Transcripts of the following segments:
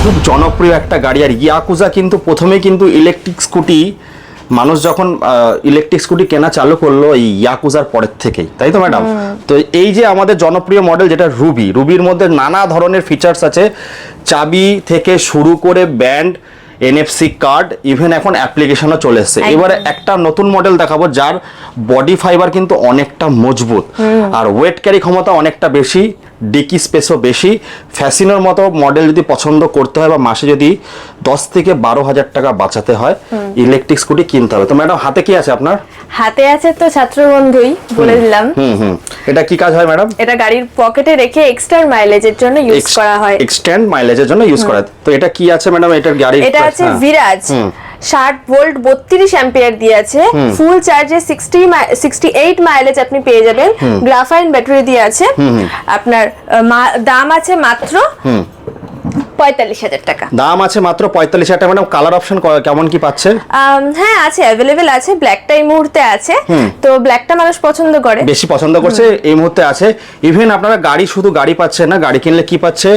খুব জনপ্রিয় একটা গাড়ি। আর ইয়াকুজা কিন্তু প্রথমে কিন্তু ইলেকট্রিক স্কুটি, মানুষ যখন ইলেকট্রিক স্কুটি কেনা চালু করলো এই ইয়াকুজার পরের থেকেই, তাই তো ম্যাডাম? তো এই যে আমাদের জনপ্রিয় মডেল যেটা রুবির মধ্যে নানা ধরনের ফিচার্স আছে, চাবি থেকে শুরু করে ব্যান্ড, এনএফসি কার্ড, ইভেন এখন অ্যাপ্লিকেশনও চলে এসেছে। এবারে একটা নতুন মডেল দেখাবো যার বডি ফাইবার কিন্তু অনেকটা মজবুত আর ওয়েট ক্যারি ক্ষমতা অনেকটা বেশি, ডিকি স্পেসও বেশি। ফ্যাসিনোর মতো মডেল যদি পছন্দ করতে হয় বা মাসে যদি 10 থেকে 12,000 টাকা বাঁচাতে হয়, ইলেকট্রিক স্কুটি কিনতে হবে। তো ম্যাডাম হাতে কি আছে আপনার? হাতে আছে তো ছাত্রবন্ধুই বলে দিলাম। এটা কি কাজ হয় ম্যাডাম? এটা গাড়ির পকেটে রেখে এক্সটেন্ড মাইলেজের জন্য ইউজ করা হয়। এক্সটেন্ড মাইলেজের জন্য ইউজ করা হয়। তো এটা কি আছে ম্যাডাম? এটার গাড়ি এটা আছে ভিরাজ 60 ভোল্ট 32 অ্যাম্পিয়ার দিয়ে আছে। ফুল চার্জে 68 মাইলেজ আপনি পেয়ে যাবেন। গ্রাফাইন ব্যাটারি দিয়ে আছে। আপনার দাম আছে মাত্র 45,000 টাকা। দাম আছে মাত্র 45,000 টাকা। ম্যাডাম কালার অপশন কেমন কি পাচ্ছে? হ্যাঁ আছে, অ্যাভেলেবেল আছে। ব্ল্যাকটা এই মুহূর্তে আছে, তো ব্ল্যাকটা মানুষ পছন্দ করে, বেশি পছন্দ করছে, এই মুহূর্তে আছে। ইভেন আপনারা শুধু গাড়ি পাচ্ছেন না, গাড়ি কিনলে কি পাচ্ছে?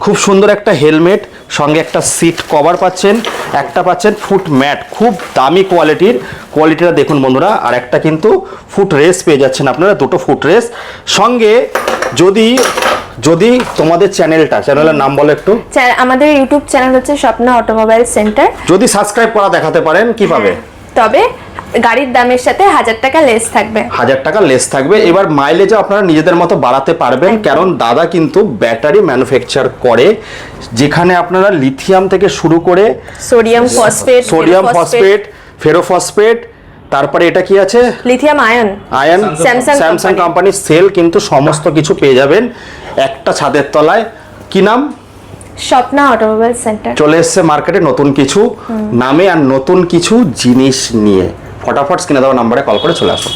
খুব সুন্দর একটা হেলমেট, সঙ্গে একটা সিট কভার পাচ্ছেন, একটা পাচ্ছেন ফুট ম্যাট, খুব দামি কোয়ালিটিটা দেখুন বন্ধুরা। আর একটা কিন্তু ফুট রেস পেয়ে যাচ্ছেন আপনারা, দুটো ফুট রেস সঙ্গে। যদি তোমাদের চ্যানেলের নাম বলো একটু। আমাদের ইউটিউব চ্যানেল হচ্ছে স্বপ্না অটোমোবাইল সেন্টার। যদি সাবস্ক্রাইব করা দেখাতে পারেন কি পাবে? তবে গাড়ির দামের সাথে 1000 টাকা লেস থাকবে। 1000 টাকা লেস থাকবে। এবার মাইলেজও আপনারা নিজেদের মতো বাড়াতে পারবেন, কারণ দাদা কিন্তু ব্যাটারি ম্যানুফ্যাকচার করে, যেখানে আপনারা লিথিয়াম থেকে শুরু করে সোডিয়াম ফসফেট, ফেরোফসফেট, তারপরে এটা কি আছে? লিথিয়াম আয়ন স্যামসাং কোম্পানির সেল কিন্তু সমস্ত কিছু পেয়ে যাবেন একটা ছাদের তলায়। কি নাম? Swapna automobile centre. চলে এসছে মার্কেটে নতুন কিছু নামে আর নতুন কিছু জিনিস নিয়ে। ফটাফট স্ক্রিনে দেওয়া নাম্বারে কল করে চলে আসুন।